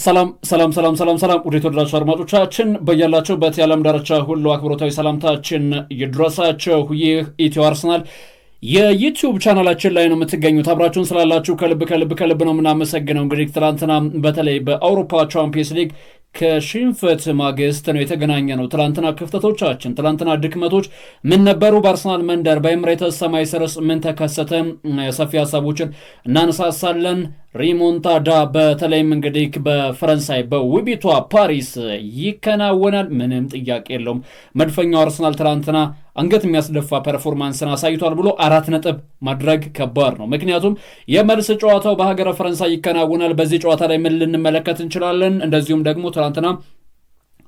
ሰላም ሰላም ሰላም ሰላም ሰላም ወደ ተወዳጁ አድማጮቻችን በያላችሁበት የዓለም ዳርቻ ሁሉ አክብሮታዊ ሰላምታችን ይድረሳችሁ። ይህ ኢትዮ አርሰናል የዩቲዩብ ቻናላችን ላይ ነው የምትገኙት። አብራችሁን ስላላችሁ ከልብ ነው የምናመሰግነው። እንግዲህ ትናንትና በተለይ በአውሮፓ ቻምፒየንስ ሊግ ከሽንፈት ማግስት ነው የተገናኘ ነው። ትላንትና ክፍተቶቻችን፣ ትላንትና ድክመቶች ምን ነበሩ? በአርሰናል መንደር በኤምሬትስ ሰማይ ስርስ ምን ተከሰተ? ሰፊ ሀሳቦችን እናነሳሳለን። ሪሞንታዳ በተለይም እንግዲህ በፈረንሳይ በውቢቷ ፓሪስ ይከናወናል፣ ምንም ጥያቄ የለውም። መድፈኛው አርሰናል ትላንትና አንገት የሚያስደፋ ፐርፎርማንስን አሳይቷል ብሎ 4 ነጥብ ማድረግ ከባድ ነው። ምክንያቱም የመልስ ጨዋታው በሀገረ ፈረንሳይ ይከናወናል። በዚህ ጨዋታ ላይ ምን ልንመለከት እንችላለን? እንደዚሁም ደግሞ ትናንትና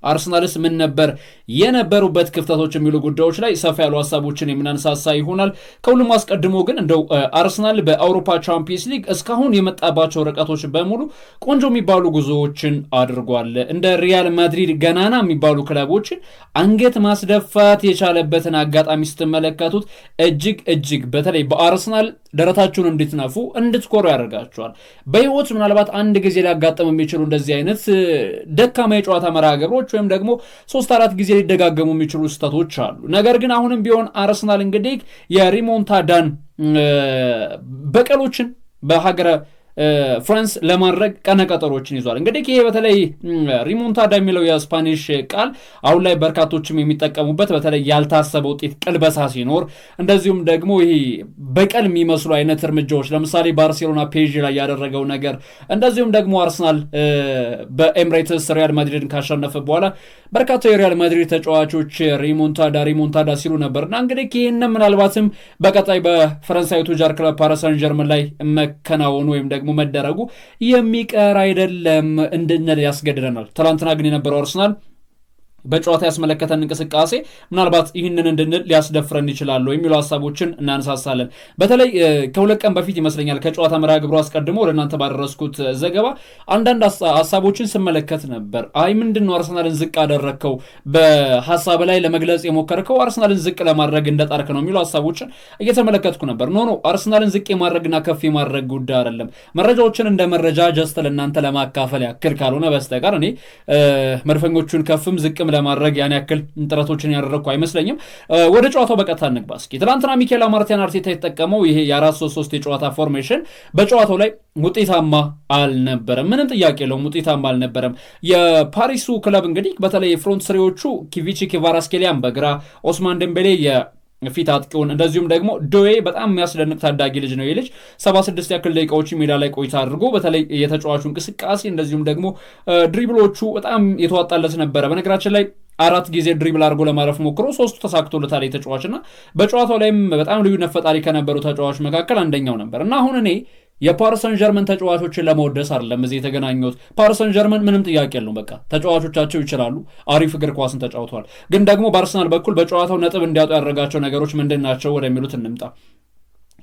አርሰናልስ ምን ነበር የነበሩበት ክፍተቶች የሚሉ ጉዳዮች ላይ ሰፋ ያሉ ሀሳቦችን የምናነሳሳ ይሆናል። ከሁሉም አስቀድሞ ግን እንደው አርሰናል በአውሮፓ ቻምፒየንስ ሊግ እስካሁን የመጣባቸው ርቀቶች በሙሉ ቆንጆ የሚባሉ ጉዞዎችን አድርጓል። እንደ ሪያል ማድሪድ ገናና የሚባሉ ክለቦችን አንገት ማስደፋት የቻለበትን አጋጣሚ ስትመለከቱት እጅግ በተለይ በአርሰናል ደረታችሁን እንድትነፉ እንድትኮሩ ያደርጋቸዋል። በህይወት ምናልባት አንድ ጊዜ ሊያጋጥም የሚችሉ እንደዚህ አይነት ደካማ የጨዋታ መርሃ ግብሮች ወይም ደግሞ 3-4 ጊዜ ሊደጋገሙ የሚችሉ ስህተቶች አሉ። ነገር ግን አሁንም ቢሆን አርሰናል እንግዲህ የሪሞንታዳን በቀሎችን በሀገረ ፍራንስ ለማድረግ ቀነቀጠሮችን ይዟል። እንግዲህ ይሄ በተለይ ሪሞንታዳ የሚለው የስፓኒሽ ቃል አሁን ላይ በርካቶችም የሚጠቀሙበት በተለይ ያልታሰበ ውጤት ቅልበሳ ሲኖር፣ እንደዚሁም ደግሞ ይሄ በቀል የሚመስሉ አይነት እርምጃዎች ለምሳሌ ባርሴሎና ፔዥ ላይ ያደረገው ነገር፣ እንደዚሁም ደግሞ አርሰናል በኤምሬትስ ሪያል ማድሪድን ካሸነፈ በኋላ በርካታ የሪያል ማድሪድ ተጫዋቾች ሪሞንታዳ ሲሉ ነበር እና እንግዲህ ይህን ምናልባትም በቀጣይ በፈረንሳዊ ቱጃር ክለብ ፓሪስ ሰን ዠርመን ላይ መከናወኑ ወይም ደግሞ መደረጉ የሚቀር አይደለም እንድንል ያስገድደናል። ትናንትና ግን የነበረው አርሰናል በጨዋታ ያስመለከተን እንቅስቃሴ ምናልባት ይህንን እንድንል ሊያስደፍረን ይችላሉ የሚሉ ሀሳቦችን እናነሳሳለን። በተለይ ከሁለት ቀን በፊት ይመስለኛል ከጨዋታ መርሃ ግብሩ አስቀድሞ ወደ እናንተ ባደረስኩት ዘገባ አንዳንድ ሀሳቦችን ስመለከት ነበር። ምንድን ነው አርሰናልን ዝቅ አደረግከው፣ በሀሳብ ላይ ለመግለጽ የሞከርከው አርሰናልን ዝቅ ለማድረግ እንደጣርክ ነው የሚሉ ሀሳቦችን እየተመለከትኩ ነበር። ኖ አርሰናልን ዝቅ የማድረግና ከፍ የማድረግ ጉዳይ አይደለም። መረጃዎችን እንደ መረጃ ጀስት ለእናንተ ለማካፈል ያክል ካልሆነ በስተቀር እኔ መድፈኞቹን ከፍም ዝቅም ለማድረግ ያን ያክል ጥረቶችን ያደረግኩ አይመስለኝም። ወደ ጨዋታው በቀጥታ እንግባ እስኪ። ትናንትና ሚኬል አርቴታ የተጠቀመው ይሄ የ4-3-3 የጨዋታ ፎርሜሽን በጨዋታው ላይ ውጤታማ አልነበረም። ምንም ጥያቄ የለውም፣ ውጤታማ አልነበረም። የፓሪሱ ክለብ እንግዲህ በተለይ ፍሮንት ስሪዎቹ ኪቪቺ ኪቫራስኬሊያን በግራ ኦስማን ደምቤሌ ፊት አጥቂውን እንደዚሁም ደግሞ ዶዌ በጣም የሚያስደንቅ ታዳጊ ልጅ ነው። ልጅ 76 ያክል ደቂቃዎች ሜዳ ላይ ቆይታ አድርጎ በተለይ የተጫዋቹ እንቅስቃሴ እንደዚሁም ደግሞ ድሪብሎቹ በጣም የተዋጣለት ነበረ። በነገራችን ላይ 4 ጊዜ ድሪብል አድርጎ ለማረፍ ሞክሮ 3ቱ ተሳክቶለታል የተጫዋችና በጨዋታው ላይም በጣም ልዩነት ፈጣሪ ከነበሩ ተጫዋቾች መካከል አንደኛው ነበር እና አሁን እኔ የፓሪስ ሰን ዠርመን ተጫዋቾችን ለመወደስ አይደለም እዚህ የተገናኙት። ፓሪስ ሰን ዠርመን ምንም ጥያቄ የለውም፣ በቃ ተጫዋቾቻቸው ይችላሉ፣ አሪፍ እግር ኳስን ተጫውተዋል። ግን ደግሞ በአርሰናል በኩል በጨዋታው ነጥብ እንዲያጡ ያደረጋቸው ነገሮች ምንድን ናቸው ወደሚሉት እንምጣ።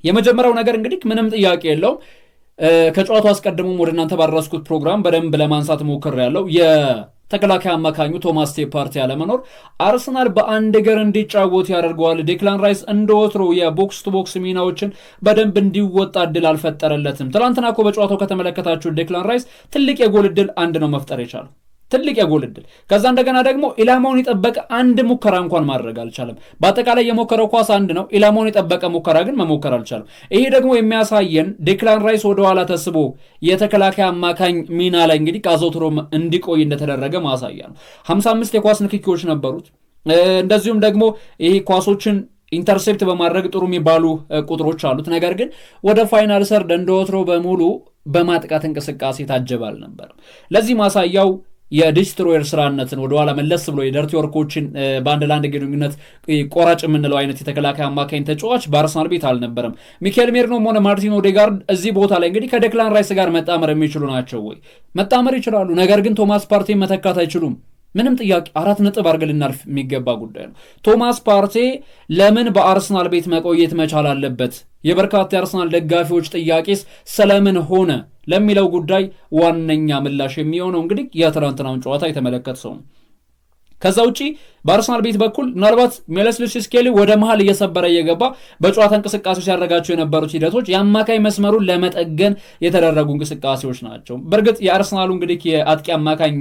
የመጀመሪያው ነገር እንግዲህ ምንም ጥያቄ የለውም፣ ከጨዋታው አስቀድሞም ወደ እናንተ ባደረስኩት ፕሮግራም በደንብ ለማንሳት ሞክሬያለሁ። ተከላካይ አማካኙ ቶማስ ፓርቴ ያለመኖር አርሰናል በአንድ እግር እንዲጫወት ያደርገዋል። ዴክላን ራይስ እንደወትሮ የቦክስ ቱ ቦክስ ሚናዎችን በደንብ እንዲወጣ እድል አልፈጠረለትም። ትናንትና እኮ በጨዋታው ከተመለከታችሁ ዴክላን ራይስ ትልቅ የጎል እድል አንድ ነው መፍጠር የቻለው፣ ትልቅ የጎል እድል። ከዛ እንደገና ደግሞ ኢላማውን የጠበቀ አንድ ሙከራ እንኳን ማድረግ አልቻለም። በአጠቃላይ የሞከረው ኳስ አንድ ነው፣ ኢላማውን የጠበቀ ሙከራ ግን መሞከር አልቻለም። ይሄ ደግሞ የሚያሳየን ዴክላን ራይስ ወደኋላ ተስቦ የተከላካይ አማካኝ ሚና ላይ እንግዲህ አዘውትሮ እንዲቆይ እንደተደረገ ማሳያ ነው። 55 የኳስ ንክኪዎች ነበሩት። እንደዚሁም ደግሞ ይሄ ኳሶችን ኢንተርሴፕት በማድረግ ጥሩ የሚባሉ ቁጥሮች አሉት። ነገር ግን ወደ ፋይናል ሰርድ እንደወትሮ በሙሉ በማጥቃት እንቅስቃሴ ታጀበ አልነበረም። ለዚህ ማሳያው የዲስትሮየር ስራነትን ወደኋላ መለስ ብሎ የደርቲ ወርኮችን በአንድ ለአንድ ግንኙነት ቆራጭ የምንለው አይነት የተከላካይ አማካኝ ተጫዋች በአርሰናል ቤት አልነበረም። ሚካኤል ሜሪኖም ሆነ ማርቲን ኦዴጋርድ እዚህ ቦታ ላይ እንግዲህ ከዴክላን ራይስ ጋር መጣመር የሚችሉ ናቸው ወይ? መጣመር ይችላሉ። ነገር ግን ቶማስ ፓርቴን መተካት አይችሉም። ምንም ጥያቄ 4 ነጥብ አድርገን ልናልፍ የሚገባ ጉዳይ ነው። ቶማስ ፓርቴ ለምን በአርሰናል ቤት መቆየት መቻል አለበት? የበርካታ የአርሰናል ደጋፊዎች ጥያቄስ ስለምን ሆነ ለሚለው ጉዳይ ዋነኛ ምላሽ የሚሆነው እንግዲህ የትናንትናውን ጨዋታ የተመለከተ ሰው ነው። ከዛ ውጪ በአርሰናል ቤት በኩል ምናልባት ሜለስ ስኬሊ ወደ መሃል እየሰበረ እየገባ በጨዋታ እንቅስቃሴዎች ያደረጋቸው የነበሩት ሂደቶች የአማካይ መስመሩን ለመጠገን የተደረጉ እንቅስቃሴዎች ናቸው። በእርግጥ የአርሰናሉ እንግዲህ የአጥቂ አማካኝ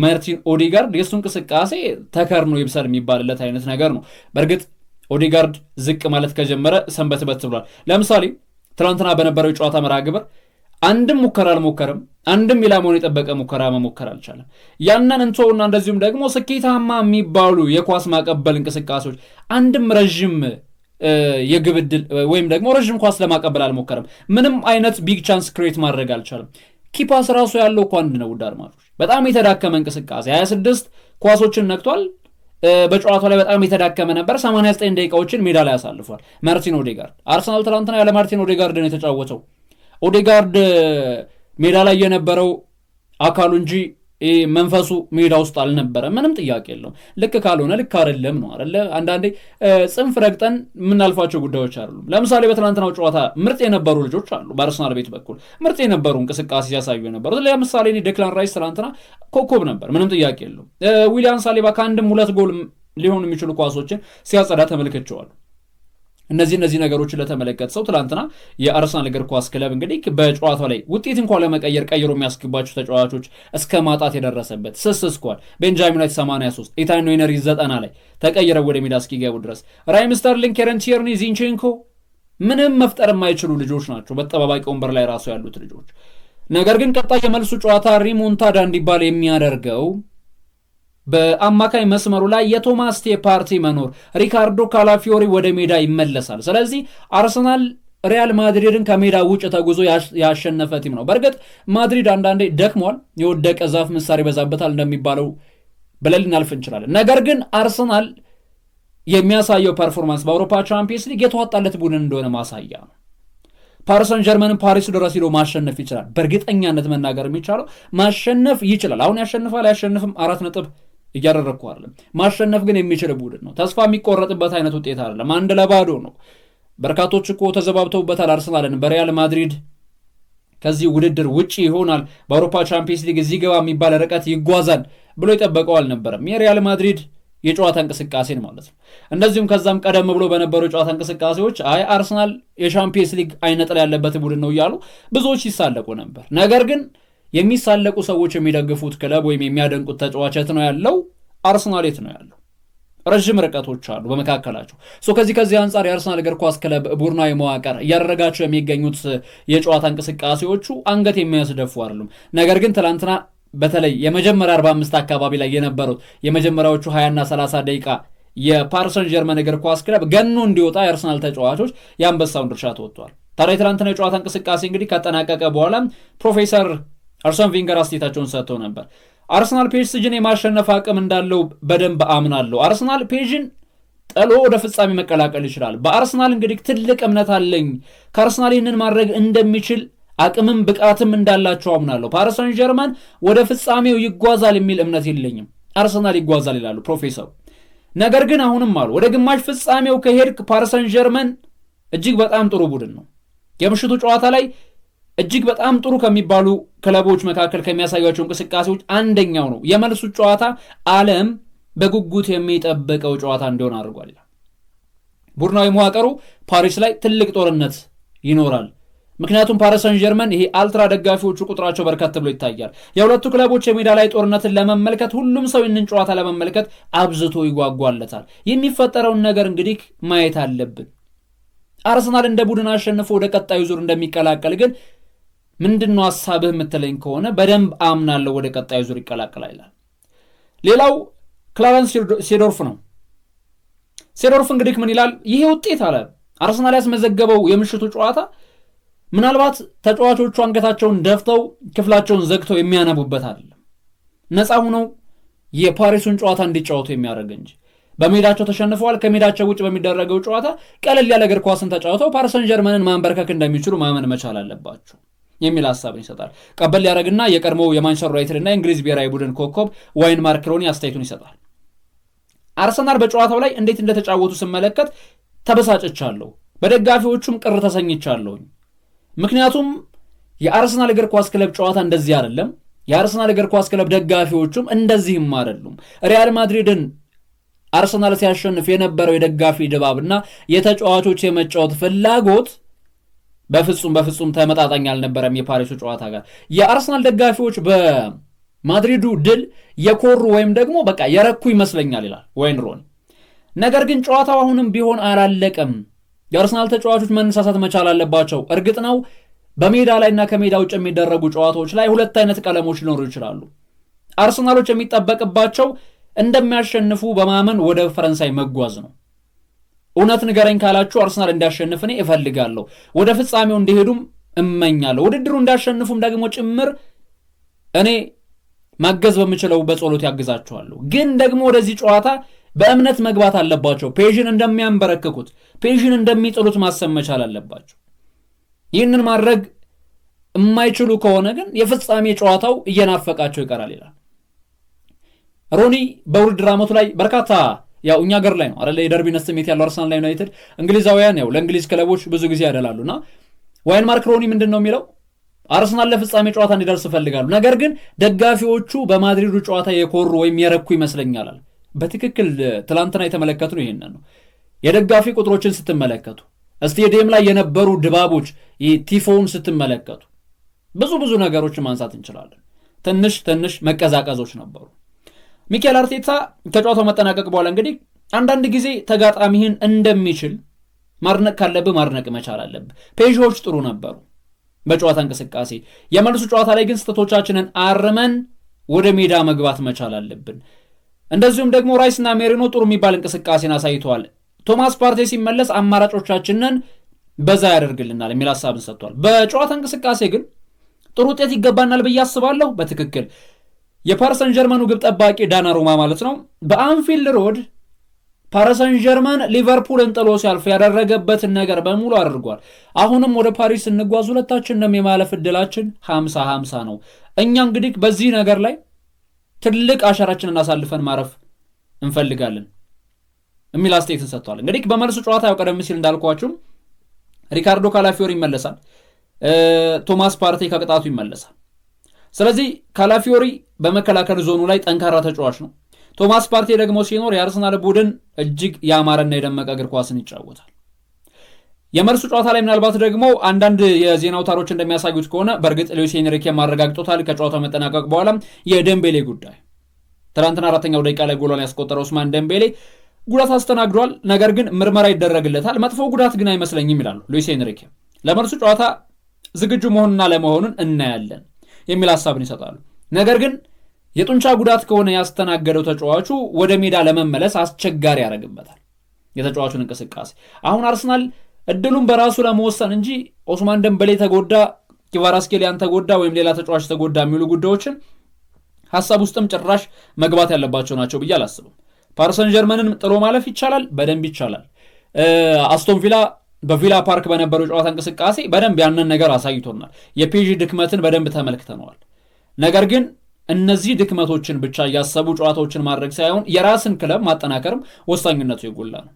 ማርቲን ኦዴጋርድ የእሱ እንቅስቃሴ ተከርኖ ይብሰል የሚባልለት አይነት ነገር ነው። በእርግጥ ኦዴጋርድ ዝቅ ማለት ከጀመረ ሰንበትበት ብሏል። ለምሳሌ ትናንትና በነበረው የጨዋታ መርሃ ግብር አንድም ሙከራ አልሞከረም። አንድም ኢላማውን የጠበቀ ሙከራ መሞከር አልቻለም። ያንን እንተውና እንደዚሁም ደግሞ ስኬታማ የሚባሉ የኳስ ማቀበል እንቅስቃሴዎች አንድም ረዥም የግብ ዕድል ወይም ደግሞ ረዥም ኳስ ለማቀበል አልሞከረም። ምንም አይነት ቢግ ቻንስ ክሬት ማድረግ አልቻለም። ኪፓስ ራሱ ያለው እኮ አንድ ነው። ውድ አድማጮች በጣም የተዳከመ እንቅስቃሴ 26 ኳሶችን ነክቷል። በጨዋታው ላይ በጣም የተዳከመ ነበር። 89 ደቂቃዎችን ሜዳ ላይ አሳልፏል ማርቲን ኦዴጋርድ። አርሰናል ትናንትና ያለ ማርቲን ኦዴጋርድ ነው የተጫወተው። ኦዴጋርድ ሜዳ ላይ የነበረው አካሉ እንጂ መንፈሱ ሜዳ ውስጥ አልነበረ። ምንም ጥያቄ የለውም። ልክ ካልሆነ ልክ አይደለም ነው አይደለ? አንዳንዴ ጽንፍ ረግጠን የምናልፋቸው ጉዳዮች አይደሉም። ለምሳሌ በትናንትናው ጨዋታ ምርጥ የነበሩ ልጆች አሉ። በአርሰናል ቤት በኩል ምርጥ የነበሩ እንቅስቃሴ ሲያሳዩ የነበሩት ለምሳሌ ዴክላን ራይስ ትናንትና ኮከብ ነበር። ምንም ጥያቄ የለውም። ዊሊያን ሳሊባ ከአንድም 2 ጎል ሊሆኑ የሚችሉ ኳሶችን ሲያጸዳ ተመልክቼዋለሁ። እነዚህ ነገሮችን ለተመለከተ ሰው ትላንትና የአርሰናል እግር ኳስ ክለብ እንግዲህ በጨዋታው ላይ ውጤት እንኳን ለመቀየር ቀይሮ የሚያስገባቸው ተጫዋቾች እስከ ማጣት የደረሰበት ስስ ስኳድ ቤንጃሚን ዋይት 83 ኢታን ኖይነሪ 90 ላይ ተቀይረው ወደ ሜዳ እስኪገቡ ድረስ ራሂም ስተርሊንግ፣ ኬረን ቲየርኒ፣ ዚንቼንኮ ምንም መፍጠር የማይችሉ ልጆች ናቸው። በተጠባባቂ ወንበር ላይ ራሱ ያሉት ልጆች። ነገር ግን ቀጣይ የመልሱ ጨዋታ ሪሞንታዳ እንዲባል የሚያደርገው በአማካይ መስመሩ ላይ የቶማስ ፓርቲ መኖር፣ ሪካርዶ ካላፊዮሪ ወደ ሜዳ ይመለሳል። ስለዚህ አርሰናል ሪያል ማድሪድን ከሜዳ ውጭ ተጉዞ ያሸነፈ ቲም ነው። በእርግጥ ማድሪድ አንዳንዴ ደክሟል፣ የወደቀ ዛፍ ምሳር ይበዛበታል እንደሚባለው ብለን ልናልፍ እንችላለን። ነገር ግን አርሰናል የሚያሳየው ፐርፎርማንስ በአውሮፓ ቻምፒየንስ ሊግ የተዋጣለት ቡድን እንደሆነ ማሳያ ነው። ፓሪሰን ጀርመንን ፓሪስ ድረስ ሄዶ ማሸነፍ ይችላል። በእርግጠኛነት መናገር የሚቻለው ማሸነፍ ይችላል። አሁን ያሸንፋል አያሸንፍም 4 ነጥብ እያደረግኩ አይደለም። ማሸነፍ ግን የሚችል ቡድን ነው። ተስፋ የሚቆረጥበት አይነት ውጤት አይደለም። 1-0 ነው። በርካቶች እኮ ተዘባብተውበታል አርሰናልን። በሪያል ማድሪድ ከዚህ ውድድር ውጪ ይሆናል፣ በአውሮፓ ቻምፒየንስ ሊግ እዚህ ገባ የሚባል ርቀት ይጓዛል ብሎ የጠበቀው አልነበረም። የሪያል ማድሪድ የጨዋታ እንቅስቃሴን ማለት ነው። እንደዚሁም ከዛም ቀደም ብሎ በነበሩ የጨዋታ እንቅስቃሴዎች አርሰናል የቻምፒየንስ ሊግ አይነጥል ያለበት ቡድን ነው እያሉ ብዙዎች ይሳለቁ ነበር። ነገር ግን የሚሳለቁ ሰዎች የሚደግፉት ክለብ ወይም የሚያደንቁት ተጫዋች የት ነው ያለው? አርሰናል የት ነው ያለው? ረዥም ርቀቶች አሉ በመካከላቸው። ከዚህ አንጻር የአርሰናል እግር ኳስ ክለብ ቡድናዊ መዋቅር እያደረጋቸው የሚገኙት የጨዋታ እንቅስቃሴዎቹ አንገት የሚያስደፉ አይደሉም። ነገር ግን ትላንትና በተለይ የመጀመሪያ 45 አካባቢ ላይ የነበሩት የመጀመሪያዎቹ 20ና 30 ደቂቃ የፓሪሰን ጀርመን እግር ኳስ ክለብ ገኖ እንዲወጣ የአርሰናል ተጫዋቾች የአንበሳውን ድርሻ ተወጥተዋል። ታዲያ ትላንትና የጨዋታ እንቅስቃሴ እንግዲህ ካጠናቀቀ በኋላ ፕሮፌሰር አርሰን ቬንገር አስተያየታቸውን ሰጥተው ነበር። አርሰናል ፒኤስጂን የማሸነፍ አቅም እንዳለው በደንብ አምናለሁ። አርሰናል ፒኤስጂን ጥሎ ወደ ፍጻሜ መቀላቀል ይችላል። በአርሰናል እንግዲህ ትልቅ እምነት አለኝ። ከአርሰናል ይህንን ማድረግ እንደሚችል አቅምም ብቃትም እንዳላቸው አምናለሁ። ፓሪስ ሰን ጀርመን ወደ ፍጻሜው ይጓዛል የሚል እምነት የለኝም። አርሰናል ይጓዛል ይላሉ ፕሮፌሰሩ። ነገር ግን አሁንም አሉ ወደ ግማሽ ፍጻሜው ከሄድክ ፓሪስ ሰን ጀርመን እጅግ በጣም ጥሩ ቡድን ነው። የምሽቱ ጨዋታ ላይ እጅግ በጣም ጥሩ ከሚባሉ ክለቦች መካከል ከሚያሳያቸው እንቅስቃሴዎች አንደኛው ነው። የመልሱ ጨዋታ ዓለም በጉጉት የሚጠብቀው ጨዋታ እንዲሆን አድርጓል። ቡድናዊ መዋቅሩ ፓሪስ ላይ ትልቅ ጦርነት ይኖራል። ምክንያቱም ፓሪስ ሰን ጀርመን ይሄ አልትራ ደጋፊዎቹ ቁጥራቸው በርከት ብሎ ይታያል። የሁለቱ ክለቦች የሜዳ ላይ ጦርነትን ለመመልከት ሁሉም ሰው ይህንን ጨዋታ ለመመልከት አብዝቶ ይጓጓለታል። የሚፈጠረውን ነገር እንግዲህ ማየት አለብን። አርሰናል እንደ ቡድን አሸንፎ ወደ ቀጣዩ ዙር እንደሚቀላቀል ግን ምንድነው ሐሳብህ የምትለኝ ከሆነ በደንብ አምናለሁ ወደ ቀጣዩ ዙር ይቀላቀላል ይላል። ሌላው ክላረንስ ሴዶርፍ ነው። ሴዶርፍ እንግዲህ ምን ይላል? ይሄ ውጤት አለ አርሰናል ያስመዘገበው የምሽቱ ጨዋታ ምናልባት ተጫዋቾቹ አንገታቸውን ደፍተው ክፍላቸውን ዘግተው የሚያነቡበት አይደለም፣ ነፃ ሆነው የፓሪሱን ጨዋታ እንዲጫወቱ የሚያደርግ እንጂ በሜዳቸው ተሸንፈዋል። ከሜዳቸው ውጭ በሚደረገው ጨዋታ ቀለል ያለ እግር ኳስን ተጫውተው ፓሪስ ሰን ጀርመንን ማንበርከክ እንደሚችሉ ማመን መቻል አለባቸው የሚል ሐሳብን ይሰጣል። ቀበል ያደረግና የቀድሞው የማንቸስተር ዩናይትድ እና የእንግሊዝ ብሔራዊ ቡድን ኮከብ ዋይን ማርክ ሮኒ አስተያየቱን ይሰጣል። አርሰናል በጨዋታው ላይ እንዴት እንደተጫወቱ ስመለከት ተበሳጭቻለሁ፣ በደጋፊዎቹም ቅር ተሰኝቻለሁኝ። ምክንያቱም የአርሰናል እግር ኳስ ክለብ ጨዋታ እንደዚህ አይደለም። የአርሰናል እግር ኳስ ክለብ ደጋፊዎቹም እንደዚህም አይደሉም። ሪያል ማድሪድን አርሰናል ሲያሸንፍ የነበረው የደጋፊ ድባብና የተጫዋቾች የመጫወት ፍላጎት በፍጹም ተመጣጣኝ አልነበረም የፓሪሱ ጨዋታ ጋር። የአርሰናል ደጋፊዎች በማድሪዱ ድል የኮሩ ወይም ደግሞ በቃ የረኩ ይመስለኛል ይላል ወይን ሮኒ። ነገር ግን ጨዋታው አሁንም ቢሆን አላለቀም። የአርሰናል ተጫዋቾች መነሳሳት መቻል አለባቸው። እርግጥ ነው በሜዳ ላይና ከሜዳ ውጭ የሚደረጉ ጨዋታዎች ላይ ሁለት አይነት ቀለሞች ሊኖሩ ይችላሉ። አርሰናሎች የሚጠበቅባቸው እንደሚያሸንፉ በማመን ወደ ፈረንሳይ መጓዝ ነው። እውነት ንገረኝ ካላችሁ አርሰናል እንዲያሸንፍ እኔ እፈልጋለሁ፣ ወደ ፍጻሜው እንዲሄዱም እመኛለሁ፣ ውድድሩ እንዲያሸንፉም ደግሞ ጭምር እኔ ማገዝ በምችለው በጸሎት ያግዛቸዋለሁ። ግን ደግሞ ወደዚህ ጨዋታ በእምነት መግባት አለባቸው። ፔዥን እንደሚያንበረክኩት ፔዥን እንደሚጥሉት ማሰብ መቻል አለባቸው። ይህንን ማድረግ የማይችሉ ከሆነ ግን የፍጻሜ ጨዋታው እየናፈቃቸው ይቀራል ይላል ሮኒ። በውድድር ዓመቱ ላይ በርካታ ያው እኛ ሀገር ላይ ነው አይደል የደርቢነት ስሜት ያለው አርሰናል ላይ ዩናይትድ እንግሊዛውያን ያው ለእንግሊዝ ክለቦች ብዙ ጊዜ ያደላሉና ዋይን ማርክ ሮኒ ምንድን ነው የሚለው? አርሰናል ለፍጻሜ ጨዋታ እንዲደርስ ይፈልጋሉ፣ ነገር ግን ደጋፊዎቹ በማድሪዱ ጨዋታ የኮሩ ወይም የረኩ ይመስለኛል። በትክክል ትላንትና የተመለከቱ ነው። ይሄንን ነው የደጋፊ ቁጥሮችን ስትመለከቱ፣ ስቴዲየም ላይ የነበሩ ድባቦች፣ ቲፎውን ስትመለከቱ ብዙ ነገሮችን ማንሳት እንችላለን። ትንሽ መቀዛቀዞች ነበሩ። ሚኬል አርቴታ ከጨዋታው መጠናቀቅ በኋላ እንግዲህ አንዳንድ ጊዜ ተጋጣሚህን እንደሚችል ማድነቅ ካለብህ ማድነቅ መቻል አለብህ። ፔዥዎች ጥሩ ነበሩ በጨዋታ እንቅስቃሴ። የመልሱ ጨዋታ ላይ ግን ስህተቶቻችንን አርመን ወደ ሜዳ መግባት መቻል አለብን። እንደዚሁም ደግሞ ራይስና ሜሪኖ ጥሩ የሚባል እንቅስቃሴን አሳይተዋል። ቶማስ ፓርቴ ሲመለስ አማራጮቻችንን በዛ ያደርግልናል የሚል ሀሳብን ሰጥቷል። በጨዋታ እንቅስቃሴ ግን ጥሩ ውጤት ይገባናል ብዬ አስባለሁ። በትክክል የፓሪሰን ጀርመኑ ግብ ጠባቂ ዳናሩማ ማለት ነው በአንፊልድ ሮድ ፓሪሰን ጀርመን ሊቨርፑልን ጥሎ ሲያልፍ ያደረገበትን ነገር በሙሉ አድርጓል። አሁንም ወደ ፓሪስ ስንጓዝ ሁለታችንም የማለፍ እድላችን 50-50 ነው። እኛ እንግዲህ በዚህ ነገር ላይ ትልቅ አሻራችንን አሳልፈን ማረፍ እንፈልጋለን የሚል አስተያየትን ሰጥቷል። እንግዲህ በመልሱ ጨዋታ ያው ቀደም ሲል እንዳልኳችሁም ሪካርዶ ካላፊዮሪ ይመለሳል፣ ቶማስ ፓርቴ ከቅጣቱ ይመለሳል። ስለዚህ ካላፊዮሪ በመከላከል ዞኑ ላይ ጠንካራ ተጫዋች ነው። ቶማስ ፓርቴ ደግሞ ሲኖር የአርሰናል ቡድን እጅግ ያማረና የደመቀ እግር ኳስን ይጫወታል። የመልሱ ጨዋታ ላይ ምናልባት ደግሞ አንዳንድ የዜና አውታሮች እንደሚያሳዩት ከሆነ በእርግጥ ሉዊስ ኤንሪኬ ማረጋግጦታል ከጨዋታው መጠናቀቅ በኋላ የደምቤሌ ጉዳይ ትናንትና 4ኛው ደቂቃ ላይ ጎሏን ያስቆጠረው ኡስማን ደምቤሌ ጉዳት አስተናግዷል። ነገር ግን ምርመራ ይደረግለታል። መጥፎ ጉዳት ግን አይመስለኝም ይላሉ ሉዊስ ኤንሪኬ። ለመልሱ ጨዋታ ዝግጁ መሆንና ለመሆኑን እናያለን የሚል ሀሳብን ይሰጣሉ። ነገር ግን የጡንቻ ጉዳት ከሆነ ያስተናገደው ተጫዋቹ ወደ ሜዳ ለመመለስ አስቸጋሪ ያደርግበታል የተጫዋቹን እንቅስቃሴ። አሁን አርሰናል እድሉን በራሱ ለመወሰን እንጂ ኦስማን ደምበሌ ተጎዳ፣ ኪቫራስኬሊያን ተጎዳ ወይም ሌላ ተጫዋች ተጎዳ የሚሉ ጉዳዮችን ሀሳብ ውስጥም ጭራሽ መግባት ያለባቸው ናቸው ብዬ አላስብም። ፓሪሰን ጀርመንን ጥሎ ማለፍ ይቻላል፣ በደንብ ይቻላል። አስቶን ቪላ በቪላ ፓርክ በነበረው ጨዋታ እንቅስቃሴ በደንብ ያንን ነገር አሳይቶናል። የፔዥ ድክመትን በደንብ ተመልክተነዋል። ነገር ግን እነዚህ ድክመቶችን ብቻ እያሰቡ ጨዋታዎችን ማድረግ ሳይሆን የራስን ክለብ ማጠናከርም ወሳኝነቱ የጎላ ነው።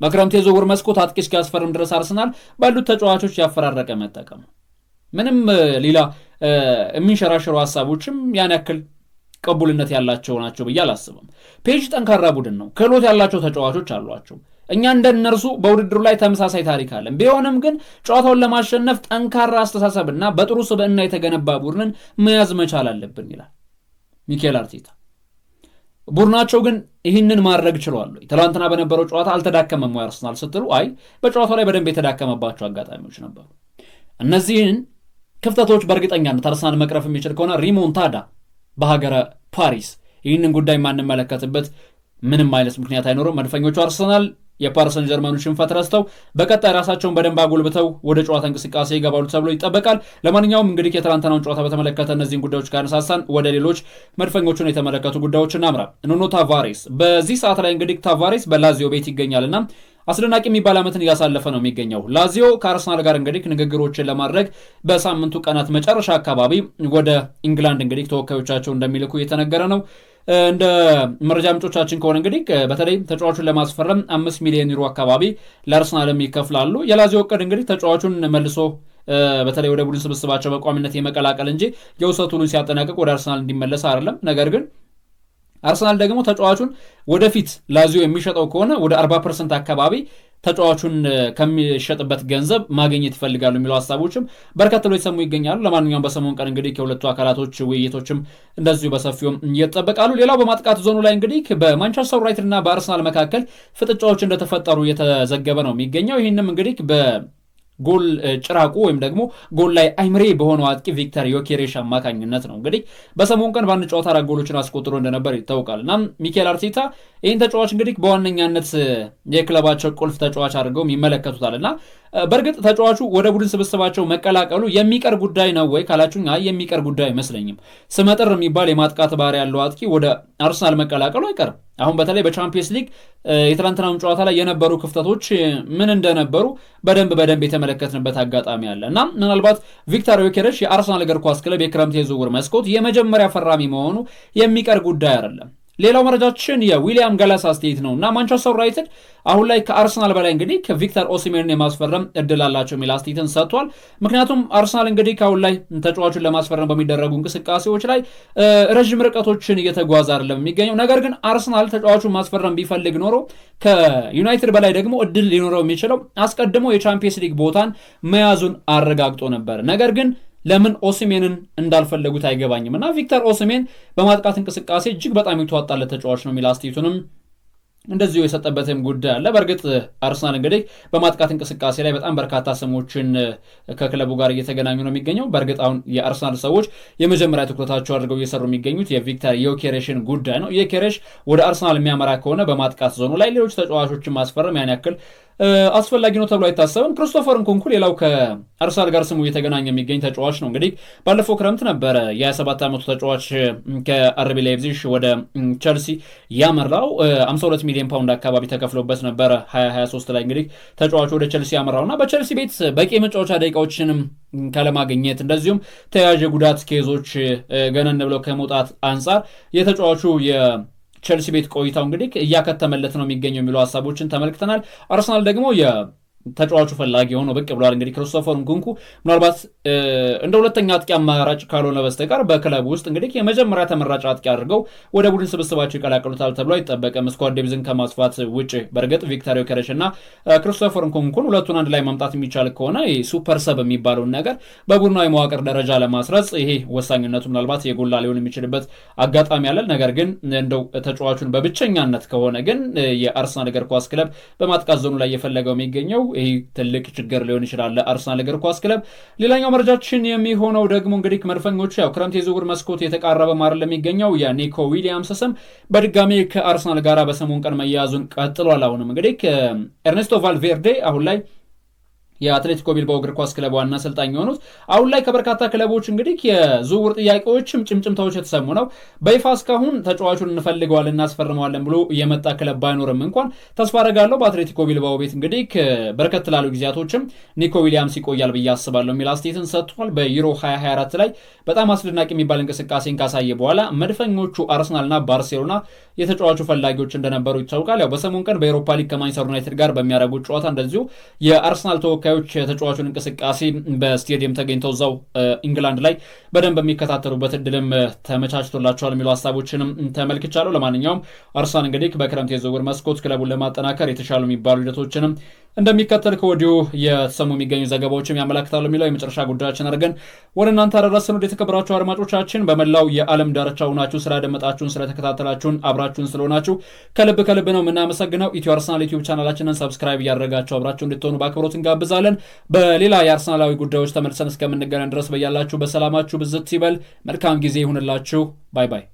በክረምት የዝውውር መስኮት አጥቂ እስኪያስፈርም ድረስ አርሰናል ባሉት ተጫዋቾች ያፈራረቀ መጠቀም ምንም ሌላ የሚንሸራሸሩ ሀሳቦችም ያን ያክል ቅቡልነት ያላቸው ናቸው ብዬ አላስብም። ፔዥ ጠንካራ ቡድን ነው፣ ክህሎት ያላቸው ተጫዋቾች አሏቸው። እኛ እንደነርሱ በውድድሩ ላይ ተመሳሳይ ታሪክ አለን። ቢሆንም ግን ጨዋታውን ለማሸነፍ ጠንካራ አስተሳሰብና በጥሩ ስብዕና የተገነባ ቡድንን መያዝ መቻል አለብን ይላል ሚኬል አርቴታ። ቡድናቸው ግን ይህንን ማድረግ ችሏል። ትናንትና በነበረው ጨዋታ አልተዳከመም ወይ አርሰናል ስትሉ፣ አይ በጨዋታው ላይ በደንብ የተዳከመባቸው አጋጣሚዎች ነበሩ። እነዚህን ክፍተቶች በእርግጠኛነት አርሰናል መቅረፍ የሚችል ከሆነ ሪሞንታዳ በሀገረ ፓሪስ ይህንን ጉዳይ ማንመለከትበት ምንም አይነት ምክንያት አይኖርም። መድፈኞቹ አርሰናል የፓሪሰን ጀርመኑ ሽንፈት ረስተው በቀጣይ ራሳቸውን በደንብ አጎልብተው ወደ ጨዋታ እንቅስቃሴ ይገባሉ ተብሎ ይጠበቃል። ለማንኛውም እንግዲህ የትናንትናውን ጨዋታ በተመለከተ እነዚህን ጉዳዮች ካነሳሳን ወደ ሌሎች መድፈኞቹን የተመለከቱ ጉዳዮች እናምራ። ኑኖ ታቫሬስ በዚህ ሰዓት ላይ እንግዲህ ታቫሬስ በላዚዮ ቤት ይገኛልና አስደናቂ የሚባል ዓመትን እያሳለፈ ነው የሚገኘው። ላዚዮ ከአርሰናል ጋር እንግዲህ ንግግሮችን ለማድረግ በሳምንቱ ቀናት መጨረሻ አካባቢ ወደ ኢንግላንድ እንግዲህ ተወካዮቻቸው እንደሚልኩ እየተነገረ ነው። እንደ መረጃ ምንጮቻችን ከሆነ እንግዲህ በተለይ ተጫዋቹን ለማስፈረም 5 ሚሊዮን ዩሮ አካባቢ ለአርሰናልም ይከፍላሉ። የላዚዮ እቅድ እንግዲህ ተጫዋቹን መልሶ በተለይ ወደ ቡድን ስብስባቸው በቋሚነት የመቀላቀል እንጂ የውሰቱን ሲያጠናቅቅ ወደ አርሰናል እንዲመለስ አይደለም። ነገር ግን አርሰናል ደግሞ ተጫዋቹን ወደፊት ላዚዮ የሚሸጠው ከሆነ ወደ 40% አካባቢ ተጫዋቹን ከሚሸጥበት ገንዘብ ማግኘት ይፈልጋሉ የሚሉ ሀሳቦችም በርከት ብለው ይሰሙ ይገኛሉ። ለማንኛውም በሰሞኑ ቀን እንግዲህ ከሁለቱ አካላቶች ውይይቶችም እንደዚሁ በሰፊው እየተጠበቃሉ። ሌላው በማጥቃት ዞኑ ላይ እንግዲህ በማንቸስተር ዩናይትድ እና በአርሰናል መካከል ፍጥጫዎች እንደተፈጠሩ እየተዘገበ ነው የሚገኘው። ይህንም እንግዲህ ጎል ጭራቁ ወይም ደግሞ ጎል ላይ አይምሬ በሆነው አጥቂ ቪክተር ዮኬሬሽ አማካኝነት ነው። እንግዲህ በሰሞኑ ቀን በአንድ ጨዋታ 4 ጎሎችን አስቆጥሮ እንደነበር ይታወቃል። እናም ሚኬል አርቴታ ይህን ተጫዋች እንግዲህ በዋነኛነት የክለባቸው ቁልፍ ተጫዋች አድርገው ይመለከቱታል እና በእርግጥ ተጫዋቹ ወደ ቡድን ስብስባቸው መቀላቀሉ የሚቀር ጉዳይ ነው ወይ ካላችሁኝ፣ የሚቀር ጉዳይ አይመስለኝም። ስመጥር የሚባል የማጥቃት ባህሪ ያለው አጥቂ ወደ አርሰናል መቀላቀሉ አይቀርም። አሁን በተለይ በቻምፒየንስ ሊግ የትላንትናውን ጨዋታ ላይ የነበሩ ክፍተቶች ምን እንደነበሩ በደንብ የተመለከትንበት አጋጣሚ አለ እና ምናልባት ቪክተር ዮኬሬሽ የአርሰናል እግር ኳስ ክለብ የክረምት የዝውውር መስኮት የመጀመሪያ ፈራሚ መሆኑ የሚቀር ጉዳይ አይደለም። ሌላው መረጃችን የዊሊያም ጋላስ አስተያየት ነው እና ማንቸስተር ዩናይትድ አሁን ላይ ከአርሰናል በላይ እንግዲህ ከቪክተር ኦሲሜንን የማስፈረም እድል አላቸው የሚል አስተያየትን ሰጥቷል። ምክንያቱም አርሰናል እንግዲህ ከአሁን ላይ ተጫዋቹን ለማስፈረም በሚደረጉ እንቅስቃሴዎች ላይ ረዥም ርቀቶችን እየተጓዘ አይደለም የሚገኘው። ነገር ግን አርሰናል ተጫዋቹን ማስፈረም ቢፈልግ ኖሮ ከዩናይትድ በላይ ደግሞ እድል ሊኖረው የሚችለው አስቀድሞ የቻምፒየንስ ሊግ ቦታን መያዙን አረጋግጦ ነበር። ነገር ግን ለምን ኦሲሜንን እንዳልፈለጉት አይገባኝም እና ቪክተር ኦሲሜን በማጥቃት እንቅስቃሴ እጅግ በጣም የተዋጣለት ተጫዋች ነው የሚል አስተያየቱንም እንደዚሁ የሰጠበትም ጉዳይ አለ። በእርግጥ አርሰናል እንግዲህ በማጥቃት እንቅስቃሴ ላይ በጣም በርካታ ስሞችን ከክለቡ ጋር እየተገናኙ ነው የሚገኘው። በእርግጥ አሁን የአርሰናል ሰዎች የመጀመሪያ ትኩረታቸው አድርገው እየሰሩ የሚገኙት የቪክተር ዮኬሬሽን ጉዳይ ነው። ዮኬሬሽ ወደ አርሰናል የሚያመራ ከሆነ በማጥቃት ዞኑ ላይ ሌሎች ተጫዋቾችን ማስፈረም ያን ያክል አስፈላጊ ነው ተብሎ አይታሰብም። ክሪስቶፈር ንኩንኩ ሌላው ከአርሰናል ጋር ስሙ እየተገናኘ የሚገኝ ተጫዋች ነው። እንግዲህ ባለፈው ክረምት ነበረ የ27 ዓመቱ ተጫዋች ከአርቢ ላይፕዚግ ወደ ቸልሲ ያመራው 52 ሚሊዮን ፓውንድ አካባቢ ተከፍሎበት ነበረ 2023 ላይ እንግዲህ ተጫዋቹ ወደ ቸልሲ ያመራውና በቸልሲ ቤት በቂ የመጫወቻ ደቂቃዎችንም ካለማግኘት እንደዚሁም ተያያዥ ጉዳት ኬዞች ገነን ብለው ከመውጣት አንጻር የተጫዋቹ ቸልሲ ቤት ቆይታው እንግዲህ እያከተመለት ነው የሚገኘው የሚሉ ሀሳቦችን ተመልክተናል። አርሰናል ደግሞ ተጫዋቹ ፈላጊ ሆኖ ብቅ ብሏል። እንግዲህ ክሪስቶፈር ንኩንኩ ምናልባት እንደ ሁለተኛ አጥቂ አማራጭ ካልሆነ በስተቀር በክለቡ ውስጥ እንግዲህ የመጀመሪያ ተመራጭ አጥቂ አድርገው ወደ ቡድን ስብስባቸው ይቀላቀሉታል ተብሎ አይጠበቅም ስኳድ ዴቪዝን ከማስፋት ውጭ። በእርግጥ ቪክተር ዮኬሬሽ እና ክሪስቶፈር ንኩንኩን ሁለቱን አንድ ላይ ማምጣት የሚቻል ከሆነ ሱፐር ሰብ የሚባለውን ነገር በቡድናዊ መዋቅር ደረጃ ለማስረጽ ይሄ ወሳኝነቱ ምናልባት የጎላ ሊሆን የሚችልበት አጋጣሚ አለ። ነገር ግን እንደው ተጫዋቹን በብቸኛነት ከሆነ ግን የአርሰናል እግር ኳስ ክለብ በማጥቃት ዞኑ ላይ የፈለገው የሚገኘው ይህ ትልቅ ችግር ሊሆን ይችላል ለአርሰናል እግር ኳስ ክለብ። ሌላኛው መረጃችን የሚሆነው ደግሞ እንግዲህ መድፈኞቹ ክረምት የዝውውር መስኮት የተቃረበ ማር ለሚገኘው የኒኮ ዊሊያምስ ስም በድጋሚ ከአርሰናል ጋር በሰሞኑ ቀን መያዙን ቀጥሏል። አሁንም እንግዲህ ኤርኔስቶ ቫልቬርዴ አሁን ላይ የአትሌቲኮ ቢልባኦ እግር ኳስ ክለብ ዋና አሰልጣኝ የሆኑት አሁን ላይ ከበርካታ ክለቦች እንግዲህ የዝውውር ጥያቄዎችም ጭምጭምታዎች የተሰሙ ነው። በይፋ እስካሁን ተጫዋቹን እንፈልገዋለን እናስፈርመዋለን ብሎ የመጣ ክለብ ባይኖርም እንኳን ተስፋ አደርጋለሁ በአትሌቲኮ ቢልባኦ ቤት እንግዲህ በርከት ላሉ ጊዜያቶችም ኒኮ ዊሊያምስ ይቆያል ብዬ አስባለሁ የሚል አስተያየትን ሰጥቷል። በዩሮ 2024 ላይ በጣም አስደናቂ የሚባል እንቅስቃሴን ካሳየ በኋላ መድፈኞቹ አርሰናልና ባርሴሎና የተጫዋቹ ፈላጊዎች እንደነበሩ ይታወቃል። ያው በሰሞኑ ቀን በኤሮፓ ሊግ ከማንቸስተር ዩናይትድ ጋር በሚያደርጉት ጨዋታ እንደዚሁ የአርሰናል ተወካዮች የተጫዋቹን እንቅስቃሴ በስቴዲየም ተገኝተው እዛው ኢንግላንድ ላይ በደንብ የሚከታተሉበት እድልም ተመቻችቶላቸዋል የሚሉ ሀሳቦችንም ተመልክቻለሁ። ለማንኛውም አርሰናል እንግዲህ በክረምት የዝውውር መስኮት ክለቡን ለማጠናከር የተሻሉ የሚባሉ ሂደቶችንም እንደሚከተል ከወዲሁ የተሰሙ የሚገኙ ዘገባዎችም ያመላክታሉ የሚለው የመጨረሻ ጉዳያችን አድርገን ወደ እናንተ አደረስን። ወደ የተከበራችሁ አድማጮቻችን በመላው የዓለም ዳርቻ ሆናችሁ ስላደመጣችሁን፣ ስለተከታተላችሁን፣ አብራችሁን ስለሆናችሁ ከልብ ነው የምናመሰግነው። ኢትዮ አርሰናል ዩቲዩብ ቻናላችንን ሰብስክራይብ እያደረጋችሁ አብራችሁ እንድትሆኑ በአክብሮት እንጋብዛለን። በሌላ የአርሰናላዊ ጉዳዮች ተመልሰን እስከምንገናኝ ድረስ በያላችሁ በሰላማችሁ ብዝት ይበል። መልካም ጊዜ ይሁንላችሁ። ባይ ባይ።